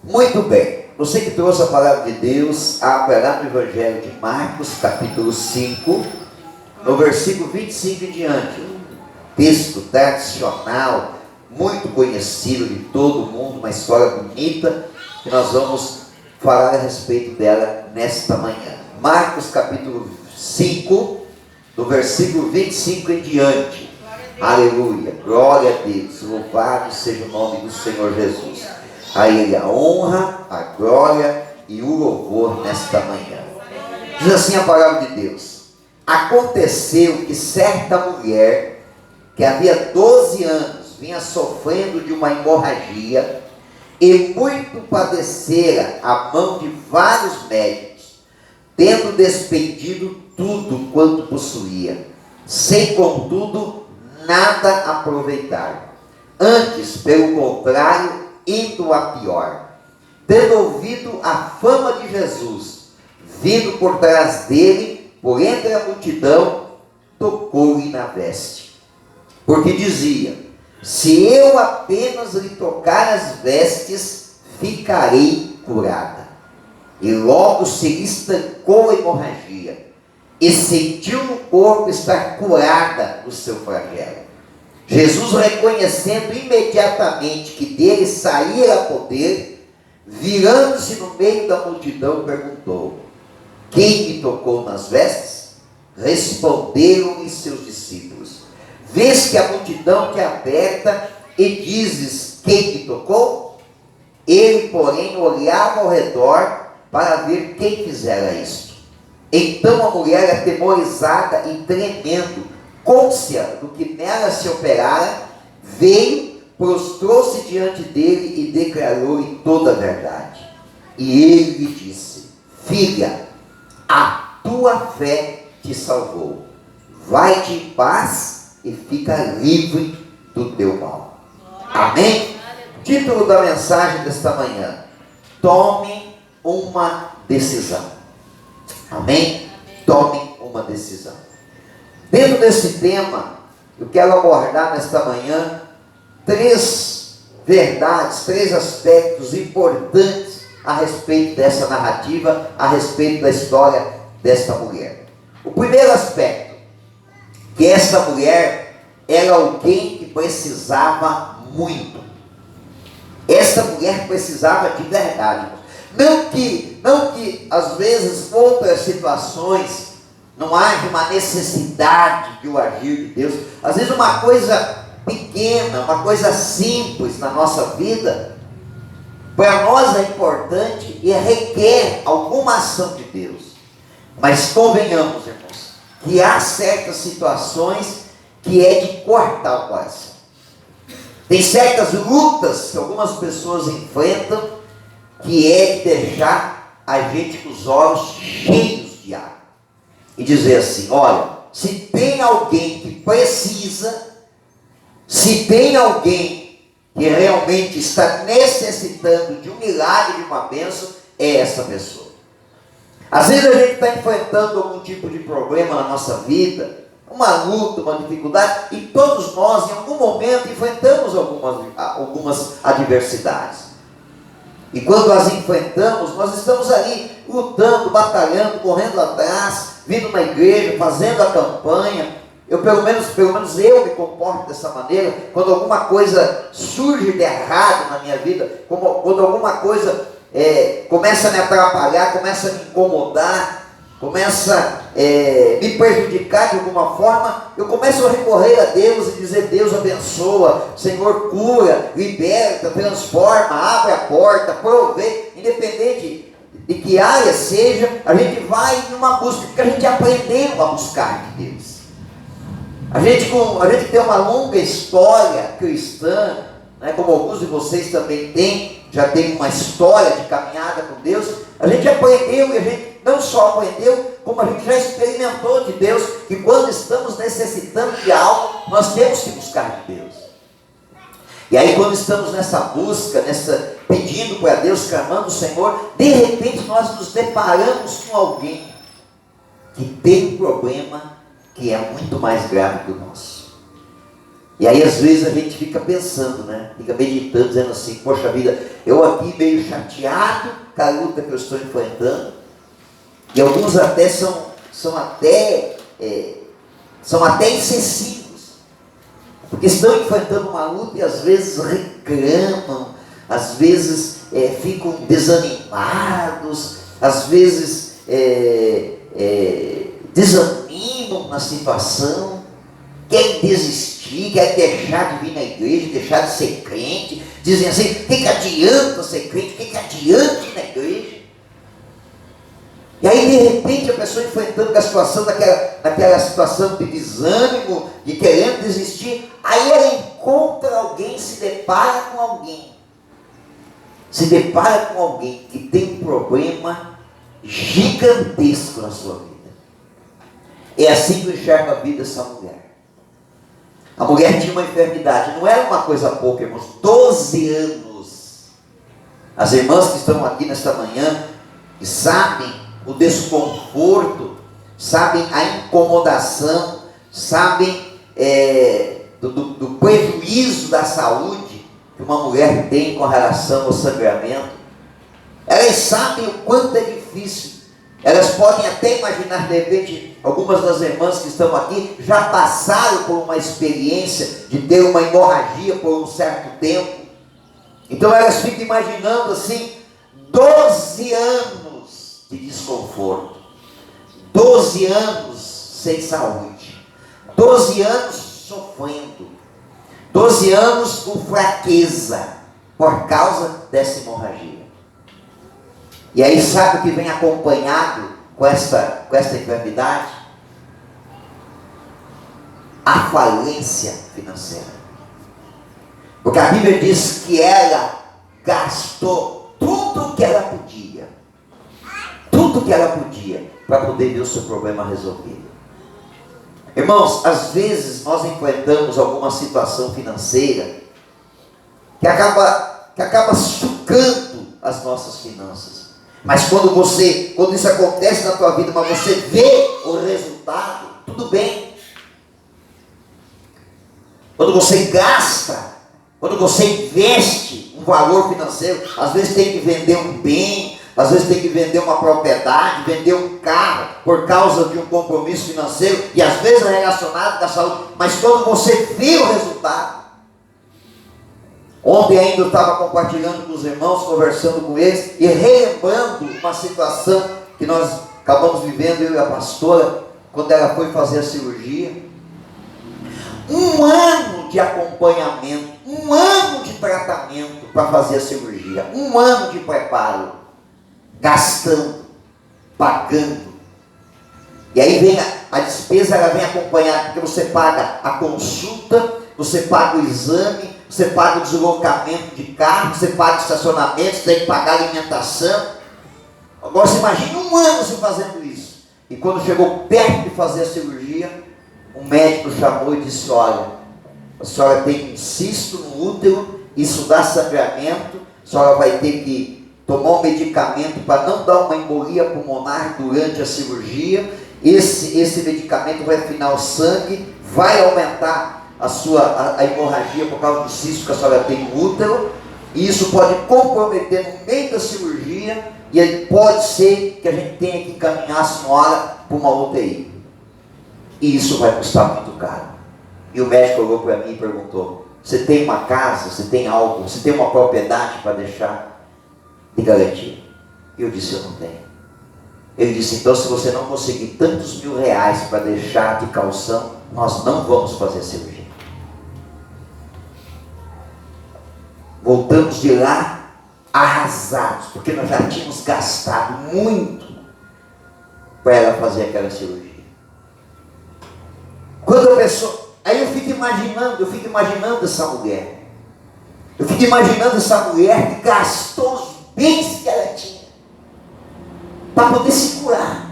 Muito bem, você que trouxe a palavra de Deus, abra lá no Evangelho de Marcos, capítulo 5, no versículo 25 em diante. Um texto tradicional, muito conhecido de todo mundo, uma história bonita, que nós vamos falar a respeito dela nesta manhã. Marcos, capítulo 5, do versículo 25 em diante. Aleluia, glória a Deus, louvado seja o nome do Senhor Jesus. A Ele a honra, a glória e o louvor nesta manhã. Diz assim a palavra de Deus: aconteceu que certa mulher, que havia 12 anos, vinha sofrendo de uma hemorragia, e muito padecera a mão de vários médicos, tendo despendido tudo quanto possuía, sem contudo nada aproveitar. Antes, pelo contrário, indo a pior. Tendo ouvido a fama de Jesus, vindo por trás dele, por entre a multidão, tocou-lhe na veste. Porque dizia: se eu apenas lhe tocar as vestes, ficarei curada. E logo se lhe estancou a hemorragia, e sentiu no corpo estar curada do seu flagelo. Jesus, reconhecendo imediatamente que dele saía poder, virando-se no meio da multidão, perguntou: quem me tocou nas vestes? Responderam-lhe seus discípulos: vês que a multidão te aperta e dizes: quem me tocou? Ele, porém, olhava ao redor para ver quem fizera isto. Então a mulher, atemorizada e tremendo, côncia do que nela se operara, veio, prostrou-se diante dele e declarou-lhe toda a verdade. E ele lhe disse: filha, a tua fé te salvou. Vai-te em paz e fica livre do teu mal. Amém? Título da mensagem desta manhã: tome uma decisão. Amém? Tome uma decisão. Dentro desse tema, eu quero abordar nesta manhã 3 verdades, 3 aspectos importantes a respeito dessa narrativa, a respeito da história desta mulher. O primeiro aspecto, que esta mulher era alguém que precisava muito. Esta mulher precisava de verdade. Não que às vezes outras situações não haja uma necessidade de o agir de Deus. Às vezes uma coisa pequena, uma coisa simples na nossa vida, para nós é importante e requer alguma ação de Deus. Mas convenhamos, irmãos, que há certas situações que é de cortar o coração. Tem certas lutas que algumas pessoas enfrentam que é de deixar a gente com os olhos cheios de água. E dizer assim: olha, se tem alguém que precisa, se tem alguém que realmente está necessitando de um milagre, de uma bênção, é essa pessoa. Às vezes a gente está enfrentando algum tipo de problema na nossa vida, uma luta, uma dificuldade, e todos nós em algum momento enfrentamos algumas adversidades. E quando nós enfrentamos, nós estamos ali lutando, batalhando, correndo atrás, vindo na igreja, fazendo a campanha. Pelo menos eu me comporto dessa maneira. Quando alguma coisa surge de errado na minha vida, quando alguma coisa começa a me atrapalhar, começa a me incomodar, começa a me prejudicar de alguma forma, eu começo a recorrer a Deus e dizer: Deus abençoa, Senhor cura, liberta, transforma, abre a porta, provê. Independente de que área seja, a gente vai numa busca, porque a gente aprendeu a buscar de Deus. A gente tem uma longa história cristã, né, como alguns de vocês também têm, já tem uma história de caminhada com Deus. A gente aprendeu, e a gente não só aprendeu, como a gente já experimentou de Deus, que quando estamos necessitando de algo, nós temos que buscar de Deus. E aí, quando estamos nessa busca, pedindo para Deus, clamando ao Senhor, de repente nós nos deparamos com alguém que tem um problema que é muito mais grave que o nosso. E aí às vezes a gente fica pensando, né? Fica meditando, dizendo assim, poxa vida, eu aqui meio chateado com a luta que eu estou enfrentando. E alguns até são até excessivos. Porque estão enfrentando uma luta e às vezes reclamam, às vezes ficam desanimados, às vezes desanimam na situação, querem desistir, querem deixar de vir na igreja, deixar de ser crente, dizem assim, o que adianta ser crente, o que adianta ir na igreja? E aí de repente a pessoa enfrentando a situação daquela situação de desânimo, de querendo desistir, aí ela encontra alguém, se depara com alguém que tem um problema gigantesco na sua vida. É assim que eu enxergo a vida dessa mulher. A mulher tinha uma enfermidade, não era uma coisa pouca, irmãos, 12 anos. As irmãs que estão aqui nesta manhã, que sabem o desconforto, sabem a incomodação, sabem do prejuízo da saúde que uma mulher tem com relação ao sangramento. Elas sabem o quanto é difícil. Elas podem até imaginar, de repente, algumas das irmãs que estão aqui já passaram por uma experiência de ter uma hemorragia por um certo tempo. Então elas ficam imaginando assim, 12 anos de desconforto, 12 anos sem saúde, 12 anos sofrendo, 12 anos com fraqueza por causa dessa hemorragia. E aí sabe o que vem acompanhado com esta enfermidade? A falência financeira. Porque a Bíblia diz que ela gastou tudo que ela podia. Tudo que ela podia para poder ver o seu problema resolvido. Irmãos, às vezes nós enfrentamos alguma situação financeira que acaba sugando as nossas finanças. Mas quando isso acontece na tua vida, mas você vê o resultado, tudo bem. Quando você gasta, quando você investe um valor financeiro, às vezes tem que vender um bem, às vezes tem que vender uma propriedade, vender um carro, por causa de um compromisso financeiro, e às vezes é relacionado com a saúde, mas quando você vê o resultado. Ontem ainda eu estava compartilhando com os irmãos, conversando com eles, e relembrando uma situação que nós acabamos vivendo, eu e a pastora, quando ela foi fazer a cirurgia. Um ano de acompanhamento, um ano de tratamento para fazer a cirurgia, um ano de preparo, gastando, pagando. E aí vem a despesa, ela vem acompanhada, porque você paga a consulta, você paga o exame, você paga o deslocamento de carro, você paga o estacionamento, você tem que pagar a alimentação. Agora você imagina um ano se fazendo isso. E quando chegou perto de fazer a cirurgia, o médico chamou e disse, olha, a senhora tem um cisto no útero, isso dá sangramento, a senhora vai ter que tomar um medicamento para não dar uma embolia pulmonar durante a cirurgia. Esse medicamento vai afinar o sangue, vai aumentar a hemorragia por causa do cisto que a senhora tem no útero, e isso pode comprometer no meio da cirurgia, e aí pode ser que a gente tenha que encaminhar a senhora para uma UTI, e isso vai custar muito caro. E o médico olhou para mim e perguntou, você tem uma casa, você tem algo, você tem uma propriedade para deixar de garantia? E eu disse, eu não tenho. Ele disse, então se você não conseguir tantos mil reais para deixar de calção, nós não vamos fazer a cirurgia. Voltamos de lá arrasados, porque nós já tínhamos gastado muito para ela fazer aquela cirurgia. Quando a pessoa, aí eu fico imaginando essa mulher. Eu fico imaginando essa mulher que gastou os bens que ela tinha para poder se curar.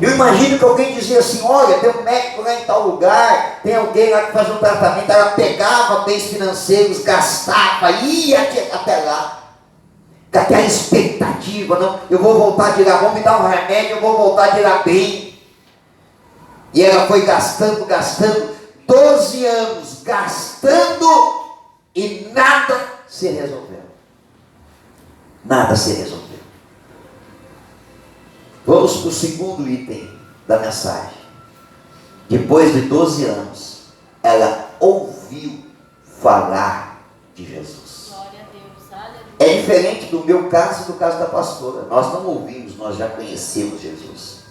Eu imagino que alguém dizia assim, olha, tem um médico lá em tal lugar, tem alguém lá que faz um tratamento, ela pegava bens financeiros, gastava, ia até lá, com aquela expectativa, não, eu vou voltar de lá, vão me dar um remédio, eu vou voltar de lá bem. E ela foi gastando, 12 anos gastando e nada se resolveu. Nada se resolveu. Vamos para o segundo item da mensagem. Depois de 12 anos, ela ouviu falar de Jesus. Glória a Deus, aleluia. É diferente do meu caso e do caso da pastora. Nós não ouvimos, nós já conhecemos Jesus.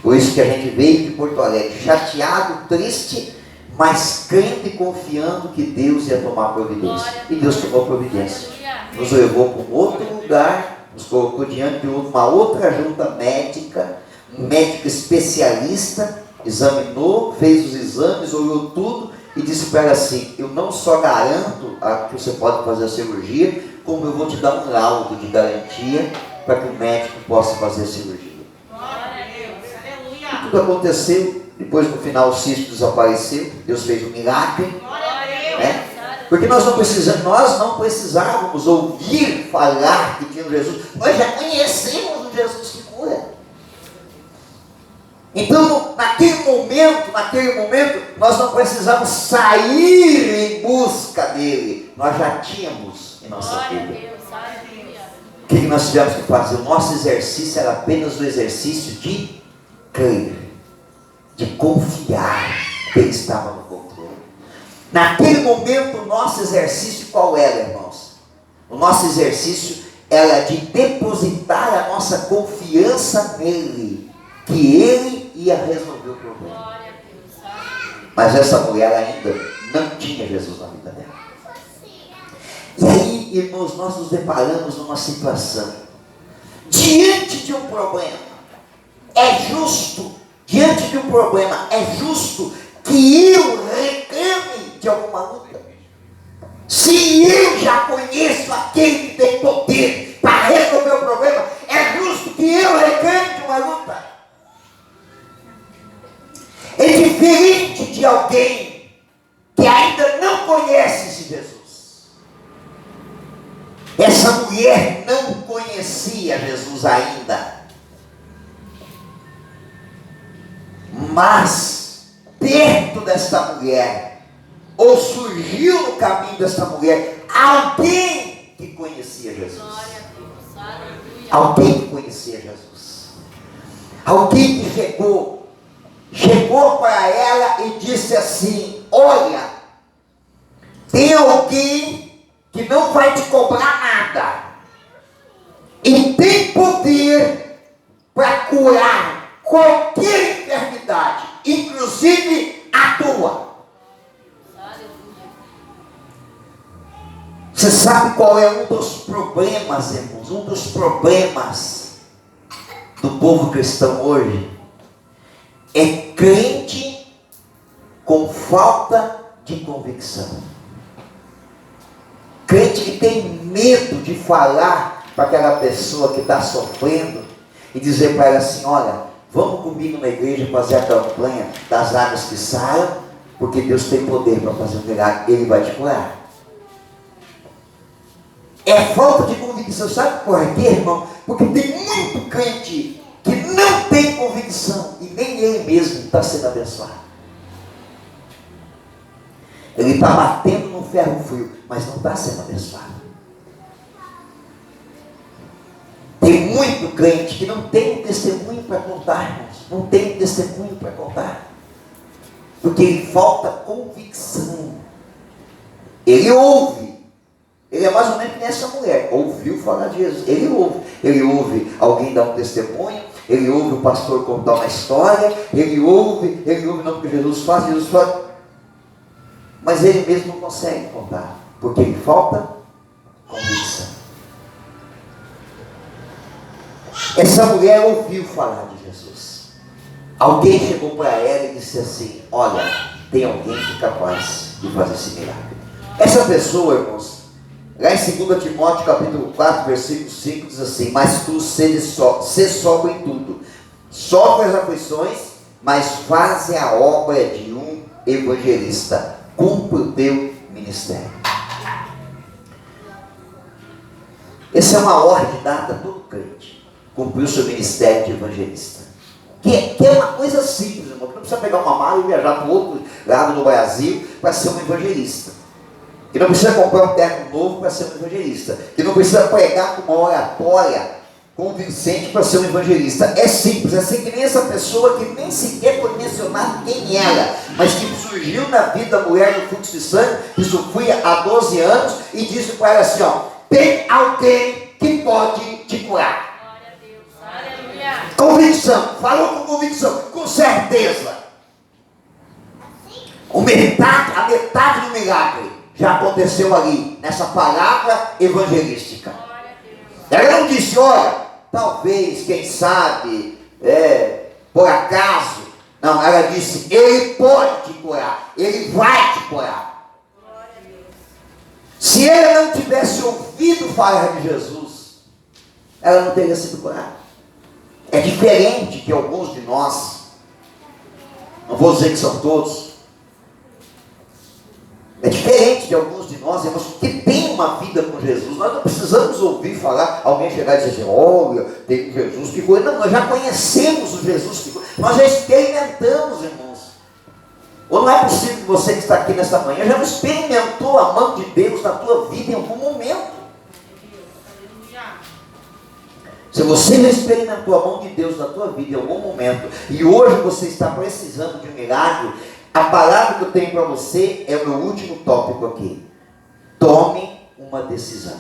Por isso que a gente veio de Porto Alegre, chateado, triste, mas crendo e confiando que Deus ia tomar providência. E Deus tomou providência. Nos levou para um outro lugar, nos colocou diante de uma outra junta médica, um médico especialista, examinou, fez os exames, olhou tudo e disse para ela assim: eu não só garanto que você pode fazer a cirurgia, como eu vou te dar um laudo de garantia para que o médico possa fazer a cirurgia. Glória a Deus, aleluia. Tudo aconteceu, depois no final o cisto desapareceu, Deus fez um milagre. Glória a Deus. Né? Porque nós não precisávamos ouvir falar que tinha Jesus, nós já conhecemos o Jesus que cura. Então, naquele momento, nós não precisamos sair em busca dele, nós já tínhamos em nossa Glória a vida. Deus, aleluia. O que nós tivemos que fazer? O nosso exercício era apenas o exercício de crer, de confiar que ele estava no controle. Naquele momento, o nosso exercício qual era, irmãos? O nosso exercício era de depositar a nossa confiança nele, que ele ia resolver o problema. Glória a Deus, aleluia. Mas essa mulher ainda não tinha Jesus na vida dela. E aí, irmãos, nós nos deparamos numa situação. Diante de um problema, diante de um problema, é justo que eu reclame de alguma luta. Se eu já conheço aquele que tem poder para resolver o problema, é justo que eu reclame de uma luta. É diferente de alguém que ainda não conhece esse Jesus. Essa mulher não conhecia Jesus ainda. Mas, perto desta mulher, ou surgiu no caminho desta mulher, alguém que conhecia Jesus. Glória a Deus, aleluia. Alguém que conhecia Jesus. Alguém que chegou para ela e disse assim: olha, tem alguém que não vai te cobrar nada e tem poder para curar qualquer enfermidade, inclusive a tua. Aleluia. Você sabe qual é um dos problemas, irmãos? Um dos problemas do povo cristão hoje é crente com falta de convicção. Crente que tem medo de falar para aquela pessoa que está sofrendo e dizer para ela assim: olha, vamos comigo na igreja fazer a campanha das águas que saem, porque Deus tem poder para fazer um milagre, Ele vai te curar. É falta de convicção. Sabe por quê, irmão? Porque tem muito crente que não tem convicção e nem ele mesmo está sendo abençoado. Ele está batendo no ferro frio, mas não está sendo abençoado. Tem muito crente que não tem um testemunho para contar, irmãos. Não tem um testemunho para contar. Porque lhe falta convicção. Ele ouve. Ele é mais ou menos que essa mulher. Ouviu falar de Jesus. Ele ouve alguém dar um testemunho. Ele ouve o pastor contar uma história. Ele ouve não, porque Jesus faz. Mas ele mesmo não consegue contar, porque lhe falta convicção. Essa mulher ouviu falar de Jesus. Alguém chegou para ela e disse assim: olha, tem alguém que é capaz de fazer esse milagre. Essa pessoa, irmãos, lá em 2 Timóteo capítulo 4, versículo 5, diz assim: mas tu sê sóbrio em tudo, sofre as aflições, mas faze a obra de um evangelista. Cumpre o teu ministério. Essa é uma ordem dada a todo crente: cumprir o seu ministério de evangelista. Que é uma coisa simples, irmão. Que não precisa pegar uma mala e viajar para o outro lado do Brasil para ser um evangelista. Que não precisa comprar um terno novo para ser um evangelista. Que não precisa pregar com uma oratória convincente para ser um evangelista. É simples, assim que nem essa pessoa que nem sequer foi mencionado quem era, mas que surgiu na vida da mulher do fluxo de sangue, que sofria há 12 anos, e disse para ela assim, ó, tem alguém que pode te curar. Glória a Deus. Aleluia. Convicção, falou com convicção, com certeza. A metade do milagre já aconteceu ali, nessa palavra evangelística. Glória a Deus. Ela não disse, olha, talvez, quem sabe, por acaso. Não, ela disse, ele pode te curar, ele vai te curar. Glória a Deus. Se ela não tivesse ouvido falar de Jesus, ela não teria sido curada. É diferente de alguns de nós, não vou dizer que são todos, é diferente de alguns de nós, irmãos, que tem uma vida com Jesus. Nós não precisamos ouvir falar, alguém chegar e dizer assim, olha, tem um Jesus que cura. Não, nós já conhecemos o Jesus que cura. Nós já experimentamos, irmãos. Ou não é possível que você que está aqui nesta manhã já não experimentou a mão de Deus na tua vida em algum momento? Se você não experimentou a mão de Deus na tua vida em algum momento, e hoje você está precisando de um milagre, a palavra que eu tenho para você é o meu último tópico aqui. Tome uma decisão.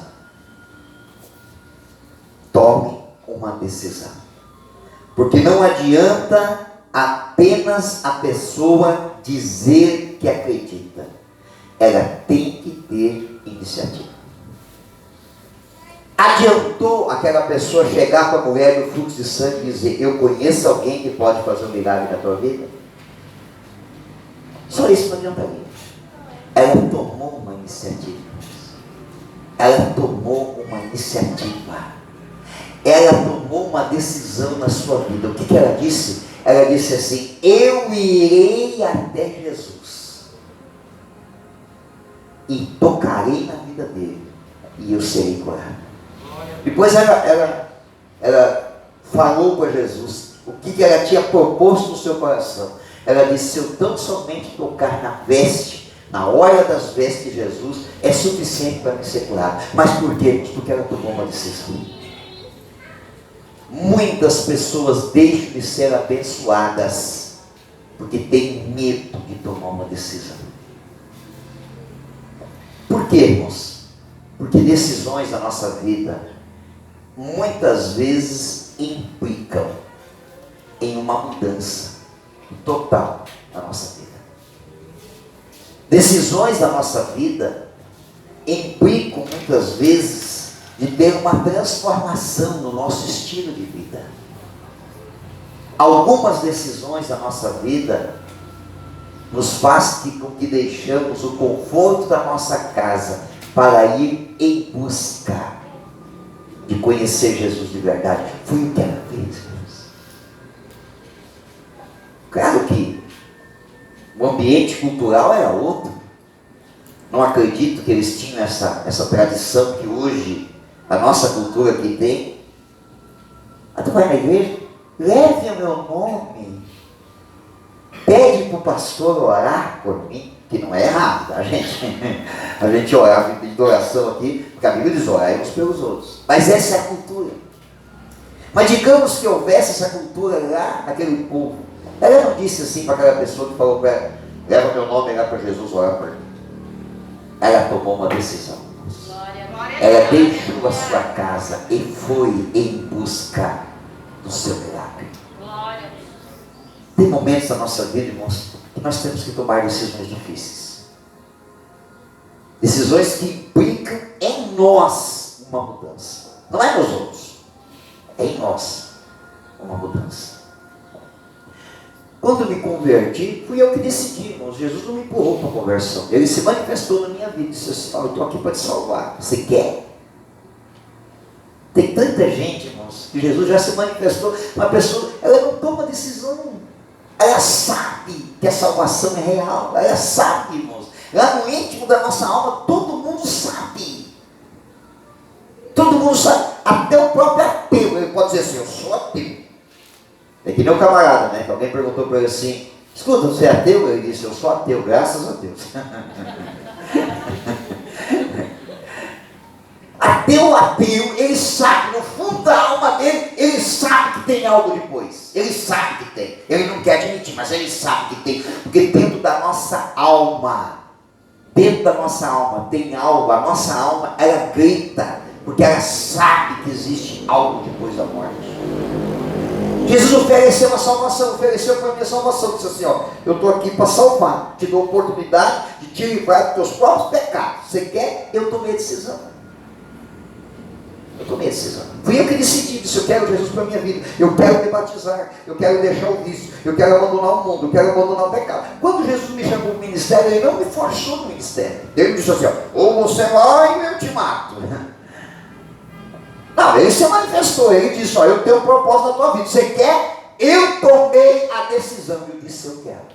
Tome uma decisão. Porque não adianta apenas a pessoa dizer que acredita. Ela tem que ter iniciativa. Adiantou aquela pessoa chegar para a mulher do fluxo de sangue e dizer, eu conheço alguém que pode fazer um milagre na tua vida? Só isso não adiantaria. Ela tomou uma iniciativa. Ela tomou uma iniciativa. Ela tomou uma decisão na sua vida. O que ela disse? Ela disse assim, eu irei até Jesus e tocarei na vida dele e eu serei curado. Depois ela falou para Jesus o que ela tinha proposto no seu coração. Ela disse, se eu tão somente tocar na veste, na hora das vestes de Jesus, é suficiente para me ser curado. Mas por quê? Porque ela tomou uma decisão. Muitas pessoas deixam de ser abençoadas porque têm medo de tomar uma decisão. Por quê, irmãos? Porque decisões na nossa vida muitas vezes implicam em uma mudança total na nossa vida. Decisões da nossa vida implicam muitas vezes de ter uma transformação no nosso estilo de vida. Algumas decisões da nossa vida nos fazem com que deixamos o conforto da nossa casa para ir em busca de conhecer Jesus de verdade. Foi o que ela fez, irmãos. Claro que o ambiente cultural era outro. Não acredito que eles tinham essa tradição que hoje a nossa cultura aqui tem. Ah, tu vai na igreja? Leve o meu nome. Pede para o pastor orar por mim, que não é errado, tá, gente? A gente orar, de oração aqui, porque a Bíblia diz orar uns pelos outros. Mas essa é a cultura. Mas digamos que houvesse essa cultura lá naquele povo. Ela não disse assim para aquela pessoa que falou para ela, leva meu nome lá para Jesus orar por mim. Ela tomou uma decisão. Ela deixou a sua casa e foi em busca do seu milagre. Tem momentos da nossa vida, irmãos, que nós temos que tomar decisões difíceis. Decisões que implicam em nós uma mudança. Não é nos outros. É em nós uma mudança. Quando me converti, fui eu que decidi, irmãos. Jesus não me empurrou para a conversão. Ele se manifestou na minha vida. Disse assim, eu estou aqui para te salvar. Você quer? Tem tanta gente, irmãos, que Jesus já se manifestou. Uma pessoa, ela não toma decisão. Ela sabe que a salvação é real. Ela sabe, irmãos. Lá no íntimo da nossa alma, todo mundo sabe. Todo mundo sabe. Até o próprio ateu. Ele pode dizer assim, eu sou ateu. É que que nem um camarada, né? Que alguém perguntou para ele assim: escuta, você é ateu? Ele disse: eu sou ateu, graças a Deus. Ateu, ele sabe, no fundo da alma dele, ele sabe que tem algo depois. Ele sabe que tem. Ele não quer admitir, mas ele sabe que tem. Porque dentro da nossa alma, tem algo. A nossa alma, ela grita, porque ela sabe que existe algo depois da morte. Jesus ofereceu a salvação, ofereceu para mim a salvação. Disse assim: ó, eu estou aqui para salvar, te dou a oportunidade de te livrar dos teus próprios pecados. Você quer? Eu tomei a decisão. Fui eu que decidi, disse: eu quero Jesus para a minha vida, eu quero me batizar, eu quero deixar o vício, eu quero abandonar o mundo, eu quero abandonar o pecado. Quando Jesus me chamou para o ministério, ele não me forçou no ministério. Ele disse assim: ó, ou você vai ou eu te mato. Não, ele se manifestou, ele disse: ó, eu tenho um propósito na tua vida, você quer? Eu tomei a decisão. Eu disse: eu quero.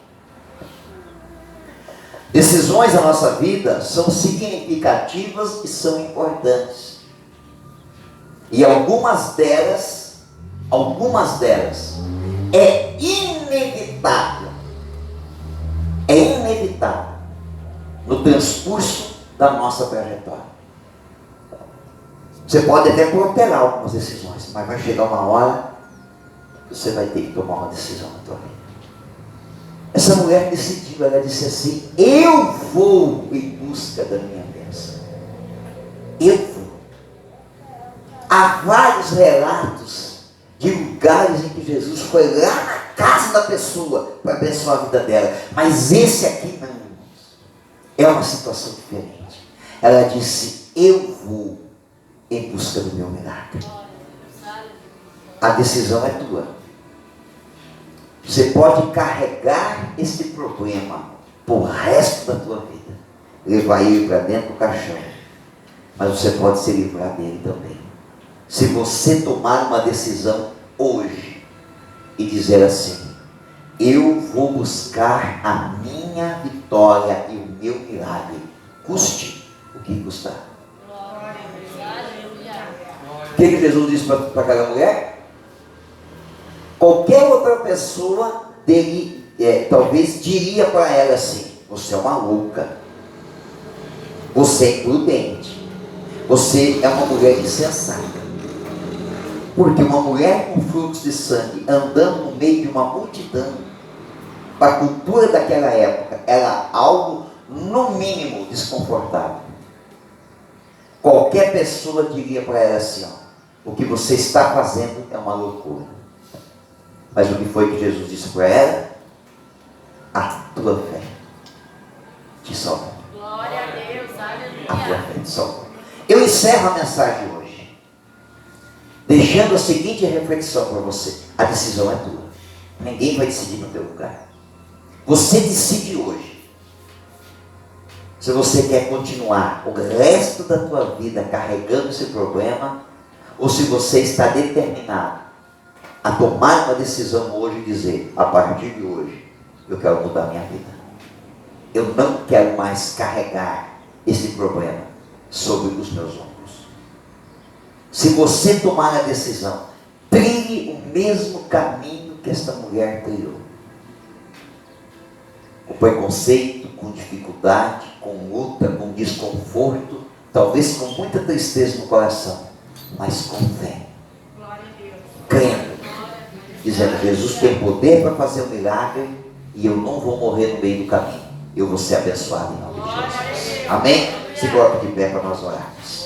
Decisões na nossa vida são significativas e são importantes. E algumas delas é inevitável no transcurso da nossa trajetória. Você pode até protelar algumas decisões, mas vai chegar uma hora que você vai ter que tomar uma decisão na tua vida. Essa mulher decidiu, ela disse assim: eu vou em busca da minha bênção. Eu vou. Há vários relatos de lugares em que Jesus foi lá na casa da pessoa para abençoar a vida dela. Mas esse aqui não. É uma situação diferente. Ela disse: eu vou em busca do meu milagre. A decisão é tua. Você pode carregar esse problema por resto da tua vida, levar ele para dentro do caixão, mas você pode se livrar dele também. Se você tomar uma decisão hoje e dizer assim: eu vou buscar a minha vitória e o meu milagre, custe o que custar. O que Jesus disse para aquela mulher? Qualquer outra pessoa talvez diria para ela assim: você é uma louca, você é imprudente, você é uma mulher insensata. Porque uma mulher com fluxo de sangue andando no meio de uma multidão, para a cultura daquela época, era algo no mínimo desconfortável. Qualquer pessoa diria para ela assim: ó, o que você está fazendo é uma loucura. Mas o que foi que Jesus disse para ela? A tua fé te salva. Glória a Deus, aleluia. A tua fé te salva. Eu encerro a mensagem hoje deixando a seguinte reflexão para você: a decisão é tua. Ninguém vai decidir no teu lugar. Você decide hoje se você quer continuar o resto da tua vida carregando esse problema, ou se você está determinado a tomar uma decisão hoje e dizer: a partir de hoje eu quero mudar minha vida. Eu não quero mais carregar esse problema sobre os meus ombros. Se você tomar a decisão, trilhe o mesmo caminho que esta mulher trilhou. Com preconceito, com dificuldade, com luta, com desconforto, talvez com muita tristeza no coração, mas com fé. Crendo, dizendo: Jesus tem poder para fazer um milagre e eu não vou morrer no meio do caminho. Eu vou ser abençoado em nome de Jesus. Amém? Se coloque de pé para nós orarmos.